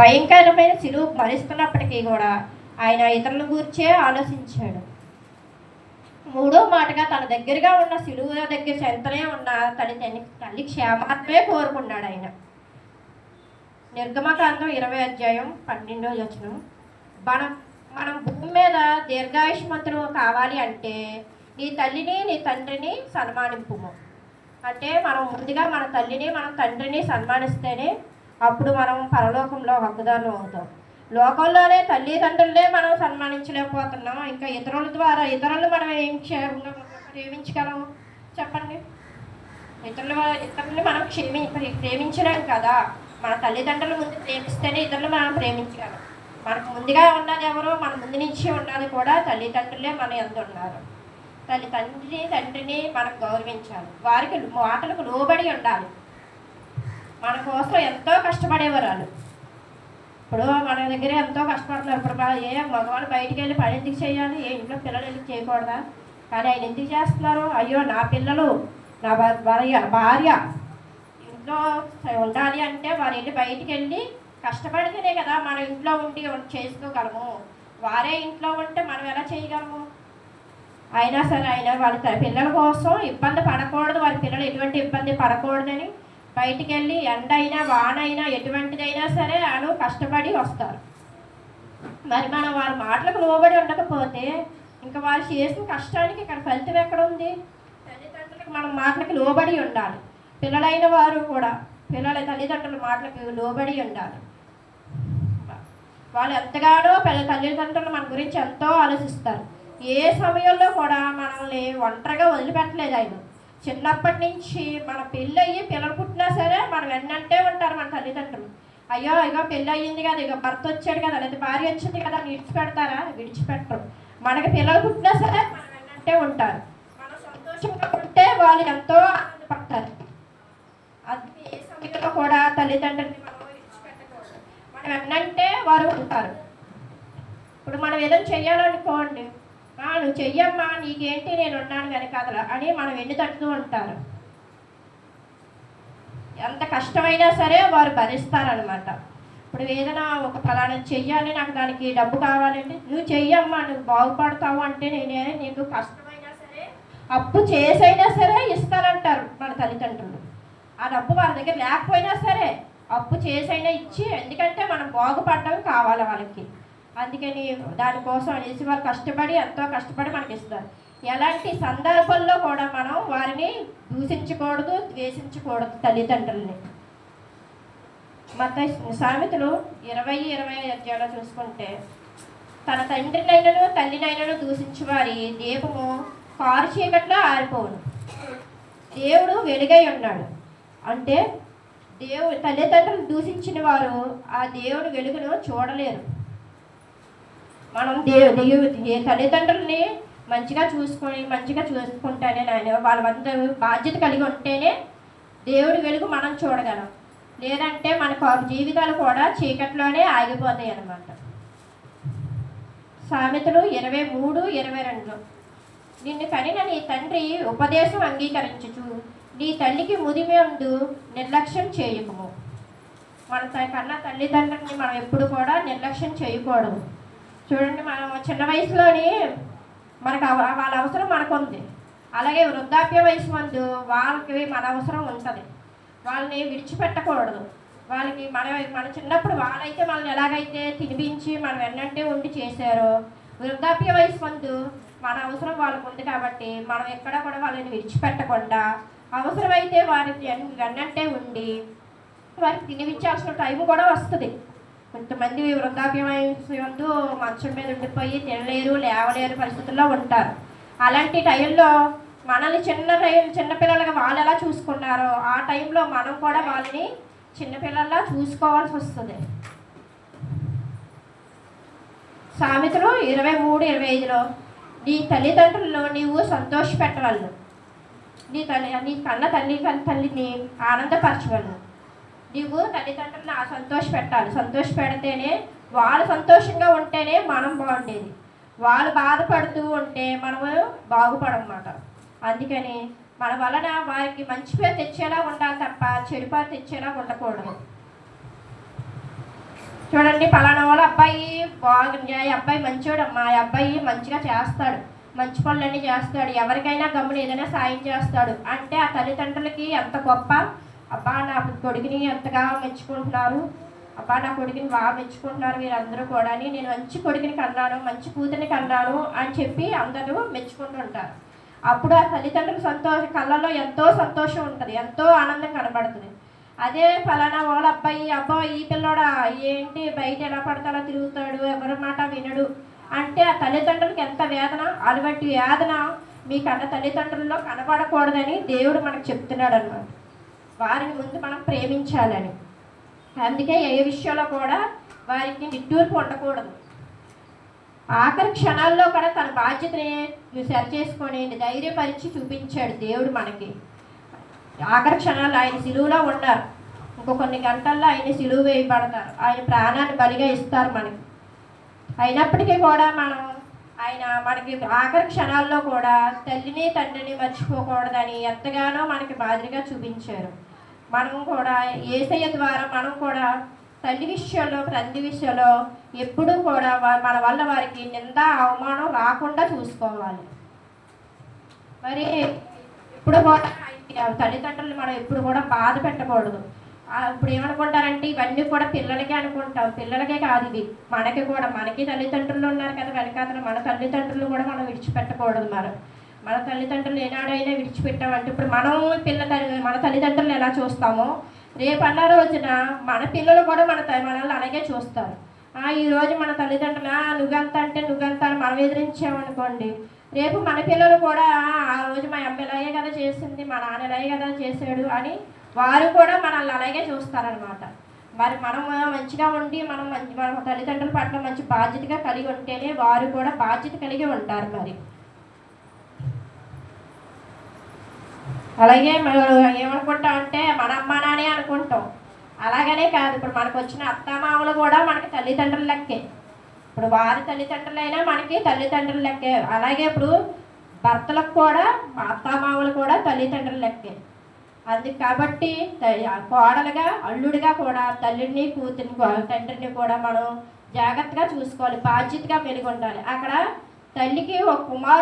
భయంకరమైన సిలువ భరిస్తున్నప్పటికీ కూడా ఆయన ఇతరుల గురించే ఆలోచించాడు. మూడో మాటగా తన దగ్గరగా ఉన్న సిలువ దగ్గర చెంతనే ఉన్న తల్లి క్షేమాత్మే కోరుకున్నాడు ఆయన. నిర్గమకాండం 20:12 మనం భూమి మీద దీర్ఘాయుష్మంతులు కావాలి అంటే నీ తల్లిని నీ తండ్రిని సన్మానింపుము. అంటే మనం ముందుగా మన తల్లిని మన తండ్రిని సన్మానిస్తేనే అప్పుడు మనం పరలోకంలో హక్కుదారులు అవుతాం. లోకంలోనే తల్లిదండ్రులనే మనం సన్మానించలేకపోతున్నాం, ఇంకా ఇతరుల ద్వారా ఇతరులు మనం ఏం ప్రేమించగలము చెప్పండి? ఇతరులని మనం ప్రేమించలేం కదా. మన తల్లిదండ్రుల ముందు ప్రేమిస్తేనే ఇతరులు మనం ప్రేమించగలం. మనకు ముందుగా ఉన్నది ఎవరో, మన ముందు నుంచి ఉన్నది కూడా తల్లిదండ్రులే మన యందు ఉన్నారు. తండ్రిని మనం గౌరవించాలి, వారికి మాటలకు లోబడి ఉండాలి. మన కోసం ఎంతో కష్టపడేవారు వాళ్ళు. ఇప్పుడు మన దగ్గర ఎంతో కష్టపడుతున్నారు. ఇప్పుడు ఏ మగవాళ్ళు బయటికి వెళ్ళి పని ఎందుకు చేయాలి, ఏ ఇంట్లో పిల్లలు ఎందుకు చేయకూడదా? కానీ ఆయన ఎందుకు చేస్తున్నారు? అయ్యో నా పిల్లలు నా భార్య ఇంట్లో ఉండాలి అంటే వారు వెళ్ళి బయటికి వెళ్ళి కష్టపడితేనే కదా మన ఇంట్లో ఉండి చేసుకోగలము. వారే ఇంట్లో ఉంటే మనం ఎలా చేయగలము? అయినా సరే ఆయన వాళ్ళ పిల్లల కోసం ఇబ్బంది పడకూడదు, వారి పిల్లలు ఎటువంటి ఇబ్బంది పడకూడదని బయటికి వెళ్ళి ఎండైనా వానైనా ఎటువంటిదైనా సరే వాళ్ళు కష్టపడి వస్తారు. మరి మనం వారి మాటలకు లోబడి ఉండకపోతే ఇంకా వారు చేసిన కష్టానికి ఇక్కడ ఫలితం ఎక్కడ ఉంది? తల్లిదండ్రులకు మనం మాటలకు లోబడి ఉండాలి. పిల్లలైన వారు కూడా తల్లిదండ్రుల మాటలకు లోబడి ఉండాలి. వాళ్ళు ఎంతగానో తల్లిదండ్రులు మన గురించి ఎంతో ఆలోచిస్తారు. ఏ సమయంలో కూడా మనల్ని ఒంటరిగా వదిలిపెట్టలేదు ఆయన. చిన్నప్పటి నుంచి మన పెళ్ళి అయ్యి పిల్లలు పుట్టినా సరే మనం వెన్నంటే ఉంటారు మన తల్లిదండ్రులు. అయ్యో ఇగో పెళ్ళి అయ్యింది కదా, ఇక భర్త వచ్చాడు కదా, లేదా భార్య వచ్చింది కదా విడిచిపెడతారా? విడిచిపెట్టరు. మనకి పిల్లలు పుట్టినా సరే మనం వెన్నంటే ఉంటారు. మనం సంతోషంగా ఉంటే వాళ్ళు ఎంతో ఆనందపడతారు. అందుకే ఏ సమయంలో కూడా తల్లిదండ్రులని మనం విడిచిపెట్టకూడదు, మనం వెన్నంటే వారు ఉంటారు. ఇప్పుడు మనం ఏదైనా చెయ్యాలనుకోండి, నువ్వు చెయ్యమ్మా, నీకేంటి, నేను ఉన్నాను కానీ కదలా అని మనం ఎన్ని తట్టుతూ ఉంటారు. ఎంత కష్టమైనా సరే వారు భరిస్తారనమాట. ఇప్పుడు ఏదైనా ఒక ఫలానా చెయ్యాలి, నాకు దానికి డబ్బు కావాలంటే నువ్వు చెయ్యమ్మా, నువ్వు బాగుపడతావు అంటే నేనే నీకు కష్టమైనా సరే అప్పు చేసైనా సరే ఇస్తానంటారు మన తల్లిదండ్రులు. ఆ డబ్బు వాళ్ళ దగ్గర లేకపోయినా సరే అప్పు చేసైనా ఇచ్చి, ఎందుకంటే మనం బాగుపడడం కావాలి వాళ్ళకి. అందుకని దానికోసం అనేసి వాళ్ళు కష్టపడి ఎంతో కష్టపడి మనకి ఇస్తారు. ఎలాంటి సందర్భంలో కూడా మనం వారిని దూషించకూడదు, ద్వేషించకూడదు తల్లిదండ్రుల్ని. సామెతలు 20:25 చూసుకుంటే, తన తండ్రినైనను తల్లినైనను దూషించు వారి దీపము కారు చీకట్లో ఆరిపోవును. దేవుడు వెలుగై ఉన్నాడు అంటే తల్లిదండ్రులు దూషించిన వారు ఆ దేవుడు వెలుగును చూడలేరు. మనం తల్లిదండ్రుల్ని మంచిగా చూసుకుంటేనే వాళ్ళందరూ బాధ్యత కలిగి ఉంటేనే దేవుడి వెలుగు మనం చూడగలం. లేదంటే మన జీవితాలు కూడా చీకట్లోనే ఆగిపోతాయి అన్నమాట. సామెతలు 23:22 నిన్ను కనిన నీ తండ్రి ఉపదేశం అంగీకరించుచు నీ తల్లికి ముదిమందు నిర్లక్ష్యం చేయకము. మన కన్నా తల్లిదండ్రులని మనం ఎప్పుడు కూడా నిర్లక్ష్యం చేయకూడదు. చూడండి, మనం చిన్న వయసులోని మనకు వాళ్ళ అవసరం మనకు ఉంది. అలాగే వృద్ధాప్య వయసు ముందు వాళ్ళకి మన అవసరం ఉంటుంది. వాళ్ళని విడిచిపెట్టకూడదు. వాళ్ళకి మన చిన్నప్పుడు వాళ్ళైతే మనల్ని ఎలాగైతే తినిపించి మనం వెన్నంటే ఉండి చేశారో, వృద్ధాప్య వయసు ముందు మన అవసరం వాళ్ళకు ఉంది కాబట్టి మనం ఎక్కడ కూడా వాళ్ళని విడిచిపెట్టకుండా అవసరమైతే వారికి వెన్నంటే ఉండి వారికి తినిపించాల్సిన టైం కూడా వస్తుంది. కొంతమంది వృద్ధాప్యం వయసు మంచం మీద ఉండిపోయి తినలేరు, లేవలేరు పరిస్థితుల్లో ఉంటారు. అలాంటి టైంలో మనల్ని చిన్నపిల్లలుగా వాళ్ళు ఎలా చూసుకున్నారో ఆ టైంలో మనం కూడా వాళ్ళని చిన్నపిల్లల్లా చూసుకోవాల్సి వస్తుంది. సామెతలు 23:25 నీ తల్లిదండ్రులను నీవు సంతోషపెట్టవలను, నీ కన్న తల్లిని ఆనందపరచవలను. నీవు తల్లిదండ్రులను సంతోషపెట్టాలి. సంతోషపెడితేనే వాళ్ళు సంతోషంగా ఉంటేనే మనం బాగుండేది. వాళ్ళు బాధపడుతూ ఉంటే మనము బాగుపడమాట. అందుకని మన వలన వారికి మంచి పేరు తెచ్చేలా ఉండాలి తప్ప చెడు పేరు తెచ్చేలా ఉండకూడదు. చూడండి పలానా వాళ్ళ అబ్బాయి బాగుంది, ఈ అబ్బాయి మంచోడమ్మా, ఈ అబ్బాయి మంచిగా చేస్తాడు, మంచి పనులన్నీ చేస్తాడు, ఎవరికైనా గమ్మున ఏదైనా సాయం చేస్తాడు అంటే ఆ తల్లిదండ్రులకి ఎంత గొప్ప, అబ్బా నా కొడుకుని ఎంతగా మెచ్చుకుంటున్నారు, అబ్బా నా కొడుకుని బాగా మెచ్చుకుంటున్నారు వీరందరూ కూడా అని, నేను మంచి కొడుకుని కన్నాను, మంచి కూతురిని కన్నాను అని చెప్పి అందరూ మెచ్చుకుంటుంటారు. అప్పుడు ఆ తల్లిదండ్రుల కళ్ళలో ఎంతో సంతోషం ఉంటుంది, ఎంతో ఆనందం కనబడుతుంది. అదే ఫలానా వాళ్ళ అబ్బాయి, అబ్బాయి ఈ పిల్లోడా ఏంటి బయట ఎలా పడతాడో తిరుగుతాడు, ఎవరి మాట వినడు అంటే ఆ తల్లిదండ్రులకి ఎంత వేదన. అటువంటి వేదన మీ కన్న తల్లిదండ్రుల్లో కనబడకూడదని దేవుడు మనకు చెప్తున్నాడు అన్నమాట. వారిని ముందు మనం ప్రేమించాలని. అందుకే ఏ విషయంలో కూడా వారికి నిట్టూర్పు ఉండకూడదు. ఆఖరి క్షణాల్లో కూడా తన బాధ్యతని సరి చేసుకొని ధైర్యపరిచి చూపించాడు దేవుడు మనకి. ఆఖరి క్షణాలు ఆయన సిలువలో ఉన్నారు, ఇంకో కొన్ని గంటల్లో ఆయన సిలువ వేయబడతారు, ఆయన ప్రాణాన్ని బలిగా ఇస్తారు మనకి. అయినప్పటికీ కూడా ఆయన మనకి ఆఖరి క్షణాల్లో కూడా తల్లిని తండ్రిని మర్చిపోకూడదని ఎంతగానో మనకి మాదిరిగా చూపించారు. మనం కూడా యేసయ్య ద్వారా మనం కూడా తల్లి విషయంలో తండ్రి విషయంలో ఎప్పుడూ కూడా మన వల్ల వారికి నింద అవమానం రాకుండా చూసుకోవాలి. మరి ఇప్పుడు కూడా తల్లిదండ్రులు మనం ఎప్పుడు కూడా బాధ పెట్టకూడదు. ఇప్పుడు ఏమనుకుంటారంటే ఇవన్నీ కూడా పిల్లలకే అనుకుంటాం, పిల్లలకే కాదు ఇది మనకి కూడా. మనకి తల్లిదండ్రులు ఉన్నారు కదా వెనకాతల, మన తల్లిదండ్రులు కూడా మనం విడిచిపెట్టకూడదు. మన తల్లిదండ్రులు ఏనాడైనా విడిచిపెట్టామంటే ఇప్పుడు మన తల్లిదండ్రులు ఎలా చూస్తామో రేపు అన్న రోజున మన పిల్లలు కూడా మనల్ని అలాగే చూస్తారు. ఈరోజు మన తల్లిదండ్రులు నువ్వెంత అంటే నువ్వెంత అని మనం ఎదిరించామనుకోండి, రేపు మన పిల్లలు కూడా ఆ రోజు మా అమ్మ ఇలాగే కదా చేసింది, మా నాన్న ఇలాగే కదా చేశాడు అని వారు కూడా మనల్ని అలాగే చూస్తారనమాట. మరి మనం మంచిగా ఉండి మన తల్లిదండ్రుల పట్ల మంచి బాధ్యతగా కలిగి ఉంటేనే వారు కూడా బాధ్యత కలిగి ఉంటారు. మరి అలాగే మనం ఏమనుకుంటాం అంటే మన అమ్మ నానే అనుకుంటాం. అలాగనే కాదు, ఇప్పుడు మనకు వచ్చిన అత్తమామలు కూడా మనకి తల్లిదండ్రుల లెక్కే. ఇప్పుడు వారి తల్లిదండ్రులైనా మనకి తల్లిదండ్రుల లెక్కే. అలాగే ఇప్పుడు భర్తలకు కూడా అత్తమామలు కూడా తల్లిదండ్రుల లెక్కే. అందుకు కాబట్టి కోడలుగా అల్లుడిగా కూడా తల్లిని కూతురిని తండ్రిని కూడా మనం జాగ్రత్తగా చూసుకోవాలి, బాధ్యతగా మెలిగి ఉండాలి. అక్కడ తల్లికి ఒక కుమారుడు